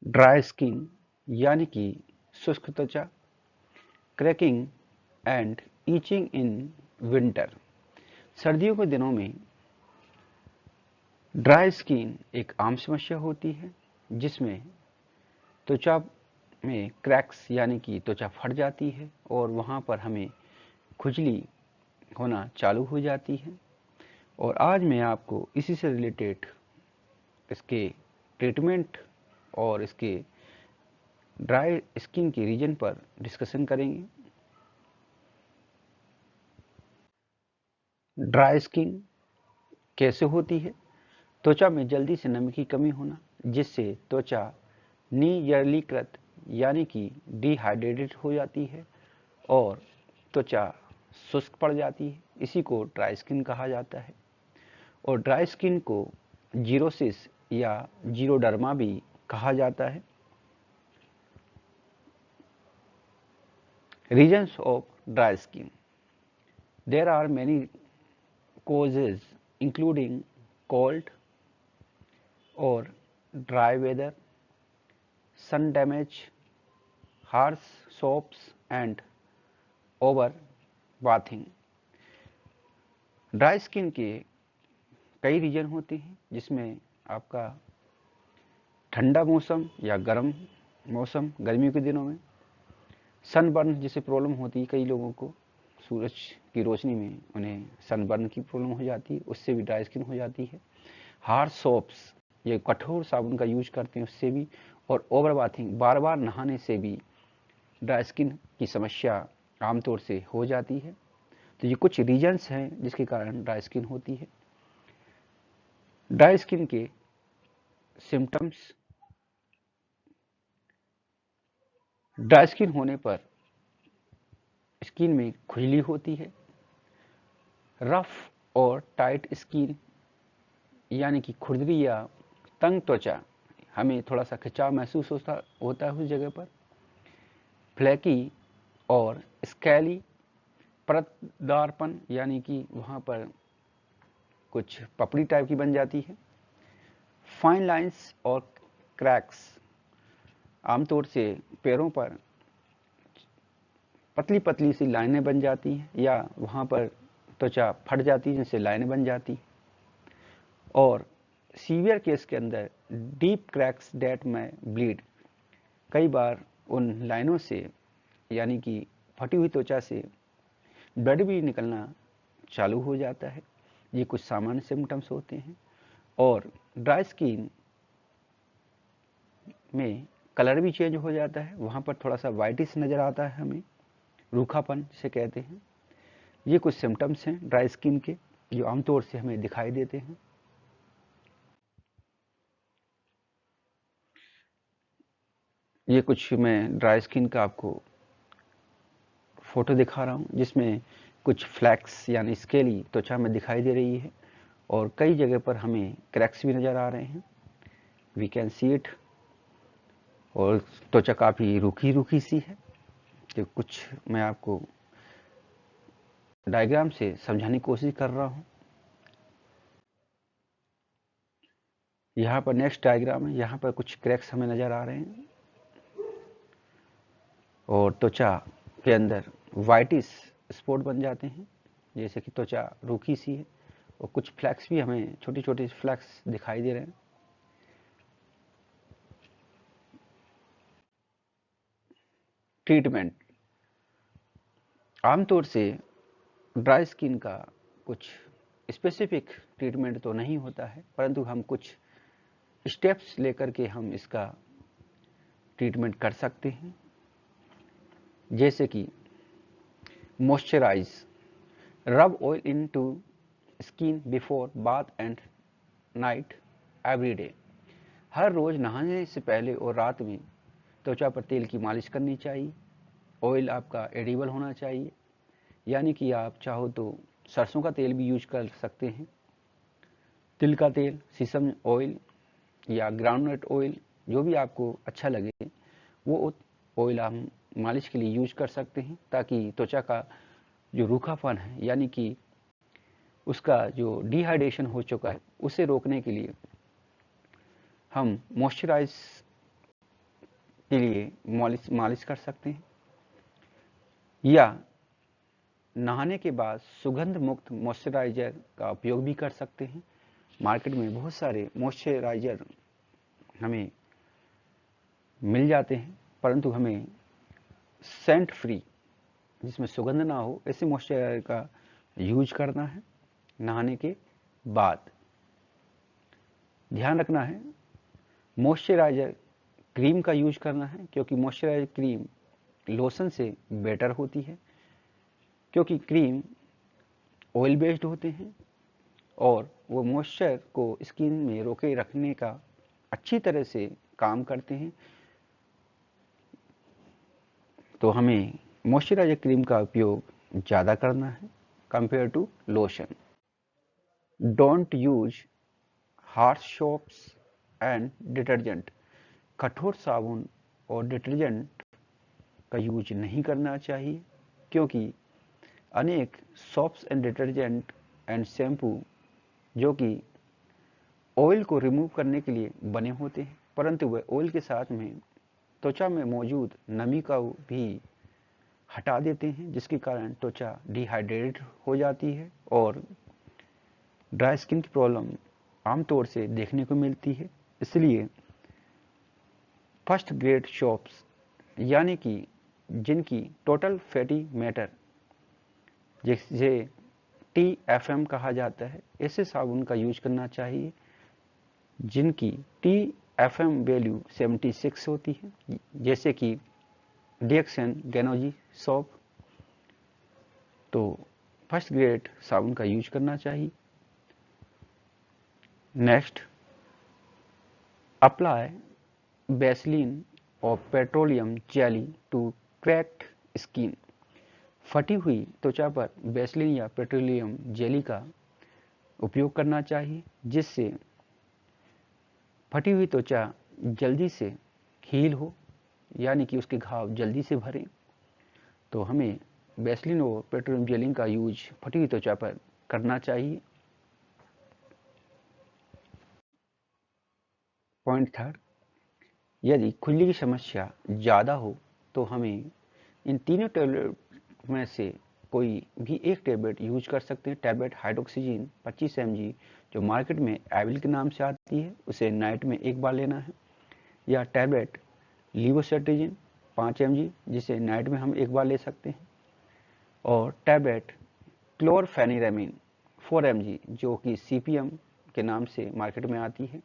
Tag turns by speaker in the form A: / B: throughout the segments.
A: Dry skin यानी कि शुष्क त्वचा, cracking and itching in winter. सर्दियों के दिनों में ड्राई स्किन एक आम समस्या होती है जिसमें त्वचा में क्रैक्स यानी कि त्वचा फट जाती है और वहाँ पर हमें खुजली होना चालू हो जाती है। और आज मैं आपको इसी से रिलेटेड इसके ट्रीटमेंट और इसके ड्राई स्किन के रीजन पर डिस्कशन करेंगे। ड्राई स्किन कैसे होती है? त्वचा में जल्दी से नमी की कमी होना जिससे त्वचा निजलीकृत यानी कि डिहाइड्रेटेड हो जाती है और त्वचा शुष्क पड़ जाती है। इसी को ड्राई स्किन कहा जाता है। और ड्राई स्किन को जीरोसिस या जीरोडर्मा भी कहा जाता है। Reasons of dry skin. There are many causes including cold or dry weather, sun damage, harsh soaps and over bathing। Dry skin के कई रीजन होते हैं जिसमें आपका ठंडा मौसम या गर्म मौसम, गर्मियों के दिनों में सनबर्न जैसे प्रॉब्लम होती है। कई लोगों को सूरज की रोशनी में उन्हें सनबर्न की प्रॉब्लम हो जाती है, उससे भी ड्राई स्किन हो जाती है। हार्ड सोप्स, ये कठोर साबुन का यूज करते हैं, उससे भी। और ओवर बाथिंग, बार बार नहाने से भी ड्राई स्किन की समस्या आमतौर से हो जाती है। तो ये कुछ रीजन्स हैं जिसके कारण ड्राई स्किन होती है। ड्राई स्किन के सिम्टम्स। ड्राई स्किन होने पर स्किन में खुजली होती है, रफ और टाइट स्किन यानी कि खुरदरी या तंग त्वचा, हमें थोड़ा सा खिंचाव महसूस होता है उस जगह पर। फ्लैकी और स्कैली, परतदारपन यानी कि वहाँ पर कुछ पपड़ी टाइप की बन जाती है। फाइन लाइंस और क्रैक्स, आमतौर से पैरों पर पतली पतली सी लाइनें बन जाती हैं या वहाँ पर त्वचा फट जाती है जिनसे लाइनें बन जाती हैं। और सीवियर केस के अंदर डीप क्रैक्स डेट में ब्लीड, कई बार उन लाइनों से यानी कि फटी हुई त्वचा से ब्लड भी निकलना चालू हो जाता है। ये कुछ सामान्य सिम्टम्स होते हैं। और ड्राई स्किन में कलर भी चेंज हो जाता है, वहाँ पर थोड़ा सा वाइटिश नज़र आता है, हमें रूखापन से कहते हैं। ये कुछ सिम्टम्स हैं ड्राई स्किन के जो आमतौर से हमें दिखाई देते हैं। ये कुछ मैं ड्राई स्किन का आपको फोटो दिखा रहा हूँ जिसमें कुछ फ्लैक्स यानी स्केली त्वचा में दिखाई दे रही है और कई जगह पर हमें क्रैक्स भी नज़र आ रहे हैं। We can see it. और त्वचा काफ़ी रूखी रूखी सी है। तो कुछ मैं आपको डायग्राम से समझाने की कोशिश कर रहा हूँ। यहाँ पर नेक्स्ट डायग्राम है, यहाँ पर कुछ क्रैक्स हमें नज़र आ रहे हैं और त्वचा के अंदर वाइटिश स्पॉट बन जाते हैं जैसे कि त्वचा रूखी सी है। और कुछ फ्लैक्स भी हमें छोटी छोटी फ्लैक्स दिखाई दे रहे हैं। ट्रीटमेंट। आमतौर से ड्राई स्किन का कुछ स्पेसिफिक ट्रीटमेंट तो नहीं होता है, परंतु हम कुछ स्टेप्स लेकर के हम इसका ट्रीटमेंट कर सकते हैं। जैसे कि moisturize, rub oil into skin before bath and night every day. हर रोज नहाने से पहले और रात में त्वचा पर तेल की मालिश करनी चाहिए। ऑयल आपका एडिबल होना चाहिए, यानी कि आप चाहो तो सरसों का तेल भी यूज कर सकते हैं, तिल का तेल, सीसम ऑयल या ग्राउंडनट ऑयल, जो भी आपको अच्छा लगे वो ऑयल आप मालिश के लिए यूज कर सकते हैं ताकि त्वचा का जो रूखापन है यानी कि उसका जो डिहाइड्रेशन हो चुका है उसे रोकने के लिए हम मॉइस्चराइज के लिए मालिश कर सकते हैं, या नहाने के बाद सुगंध मुक्त मॉइस्चराइज़र का उपयोग भी कर सकते हैं। मार्केट में बहुत सारे मॉइस्चराइज़र हमें मिल जाते हैं, परंतु हमें सेंट फ्री, जिसमें सुगंध ना हो, ऐसे मॉइस्चराइज़र का यूज करना है। नहाने के बाद ध्यान रखना है मॉइस्चराइज़र क्रीम का यूज करना है, क्योंकि मॉइस्चराइज़र क्रीम लोशन से बेटर होती है, क्योंकि क्रीम ऑयल बेस्ड होते हैं और वो मॉइस्चर को स्किन में रोके रखने का अच्छी तरह से काम करते हैं। तो हमें मॉइस्चराइज़र क्रीम का उपयोग ज़्यादा करना है compare to lotion. Don't use harsh soaps and detergent. कठोर साबुन और डिटर्जेंट का यूज नहीं करना चाहिए, क्योंकि अनेक soaps and detergent and shampoo जो कि ऑयल को रिमूव करने के लिए बने होते हैं, परंतु वह ऑयल के साथ में त्वचा में मौजूद नमी का भी हटा देते हैं, जिसके कारण त्वचा डिहाइड्रेटेड हो जाती है और ड्राई स्किन की प्रॉब्लम आमतौर से देखने को मिलती है। इसलिए फर्स्ट ग्रेड सोप्स, यानी कि जिनकी टोटल फैटी मैटर, जिसे TFM कहा जाता है, ऐसे साबुन का यूज करना चाहिए जिनकी TFM वैल्यू 76 होती है, जैसे कि डिएक्सन गैनोजी सोप। तो फर्स्ट ग्रेड साबुन का यूज करना चाहिए। नेक्स्ट, अप्लाई वैसलीन और petroleum jelly to cracked skin. फटी हुई त्वचा पर वैसलीन या पेट्रोलियम जेली का उपयोग करना चाहिए, जिससे फटी हुई त्वचा जल्दी से हील हो, यानी कि उसके घाव जल्दी से भरें। तो हमें वैसलीन और पेट्रोलियम जेली का यूज फटी हुई त्वचा पर करना चाहिए। पॉइंट थर्ड, यदि खुजली की समस्या ज़्यादा हो तो हमें इन तीनों टैबलेट में से कोई भी एक टैबलेट यूज कर सकते हैं। टैबलेट हाइड्रोक्सीजिन 25 mg जो मार्केट में एविल के नाम से आती है, उसे नाइट में एक बार लेना है, या टैबलेट लीवोसेट्रिजिन 5 mg जिसे नाइट में हम एक बार ले सकते हैं, और टैबलेट क्लोरफेनिरामिन 4 mg जो कि CPM के नाम से मार्केट में आती है,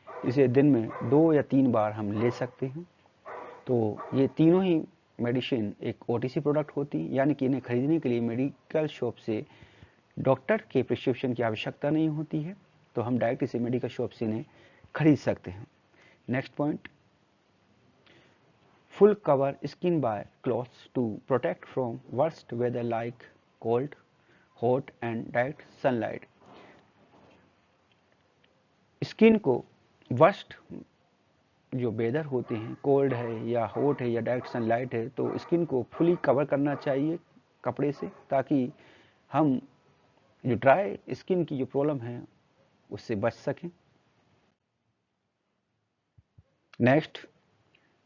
A: इसे दिन में 2 या 3 बार हम ले सकते हैं। तो ये तीनों ही मेडिसिन एक OTC प्रोडक्ट होती है, यानी कि इन्हें खरीदने के लिए मेडिकल शॉप से डॉक्टर के प्रिस्क्रिप्शन की आवश्यकता नहीं होती है, तो हम डायरेक्ट इसे मेडिकल शॉप से इन्हें खरीद सकते हैं। Next point, full cover skin by clothes to protect from worst weather like cold, hot and direct sunlight. Skin को वर्स्ट जो वेदर होते हैं, कोल्ड है या हॉट है या डायरेक्ट सनलाइट है, तो स्किन को फुली कवर करना चाहिए कपड़े से, ताकि हम जो ड्राई स्किन की जो प्रॉब्लम है उससे बच सकें। नेक्स्ट,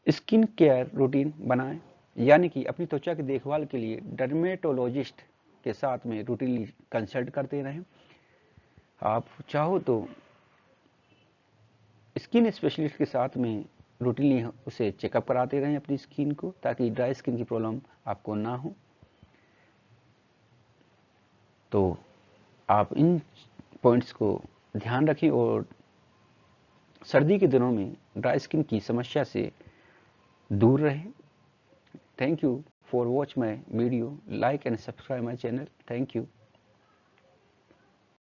A: स्किन केयर रूटीन बनाएं, यानी कि अपनी त्वचा की देखभाल के लिए डर्मेटोलॉजिस्ट के साथ में रूटीनली कंसल्ट करते रहें। आप चाहो तो स्किन स्पेशलिस्ट के साथ में रूटीनली उसे चेकअप कराते रहें अपनी स्किन को, ताकि ड्राई स्किन की प्रॉब्लम आपको ना हो। तो आप इन पॉइंट्स को ध्यान रखें और सर्दी के दिनों में ड्राई स्किन की समस्या से दूर रहें। Thank you for watch my video, like and subscribe my channel. Thank you.